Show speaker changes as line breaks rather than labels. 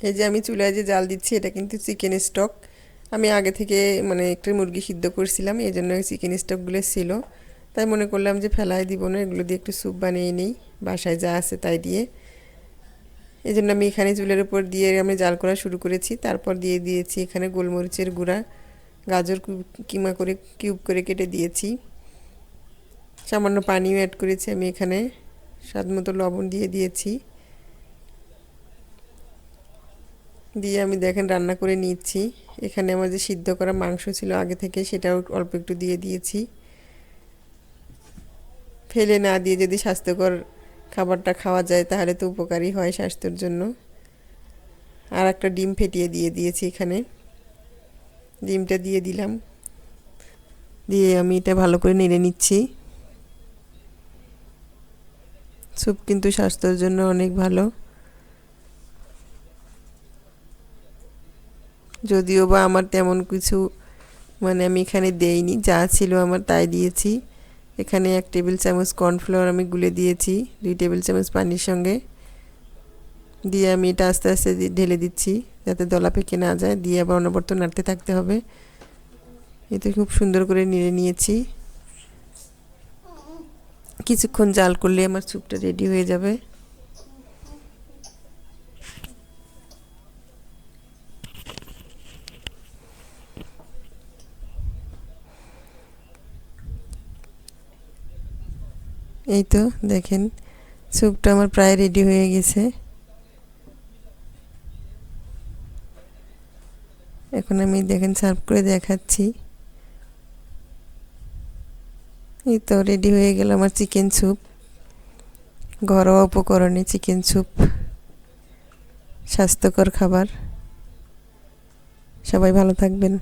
এই যে আমি চুলায় যে জাল দিচ্ছি এটা কিন্তু চিকেন স্টক। আমি আগে থেকে মানে একটা মুরগি সিদ্ধ করছিলাম, এই জন্য চিকেন স্টকগুলো ছিল। তাই মনে করলাম যে ফেলাই দিব না, এগুলো দিয়ে একটু স্যুপ বানিয়ে নিই বাসায় যা আছে তাই দিয়ে। এই জন্য আমি এখানে চুলের উপর দিয়ে আমি জাল করা শুরু করেছি। তারপর দিয়ে দিয়েছি এখানে গোলমরিচের গুঁড়া, গাজর কিমা করে কিউব করে কেটে দিয়েছি, সামান্য পানিও অ্যাড করেছি আমি এখানে, স্বাদ মতো লবণ দিয়ে দিয়েছি। দিয়ে আমি দেখেন রান্না করে নিচ্ছি। এখানে আমার যে সিদ্ধ করা মাংস ছিল আগে থেকে সেটাও অল্প একটু দিয়ে দিয়েছি। ফেলে না দিয়ে যদি স্বাস্থ্যকর খাবারটা খাওয়া যায় তাহলে তো উপকারী হয় স্বাস্থ্যের জন্য। আর একটা ডিম ফেটিয়ে দিয়ে দিয়েছি এখানে, ডিমটা দিয়ে দিলাম। দিয়ে আমি এটা ভালো করে নেড়ে নিচ্ছি। স্যুপ কিন্তু স্বাস্থ্যের জন্য অনেক ভালো, যদিও বা আমার তেমন কিছু মানে আমি এখানে দেইনি, যা ছিল আমার তাই দিয়েছি। এখানে 1 টেবিল চামচ কর্নফ্লাওয়ার আমি গুলে দিয়েছি 2 টেবিল চামচ পানির সঙ্গে। দিয়ে আমি এটা আস্তে আস্তে ঢেলে দিচ্ছি যাতে দলা পেকে না যায়, দিয়ে আবার অনবরত নাড়তে থাকতে হবে। এতে খুব সুন্দর করে নেড়ে নিয়েছি। কিছুক্ষণ জাল করলে আমার স্যুপটা রেডি হয়ে যাবে। এই তো দেখেন স্যুপটা আমার প্রায় রেডি হয়ে গেছে। এখন আমি দেখেন সার্ভ করে দেখাচ্ছি। এই তো রেডি হয়ে গেল আমার চিকেন স্যুপ, ঘরোয়া উপকরণে চিকেন স্যুপ, স্বাস্থ্যকর খাবার। সবাই ভালো থাকবেন।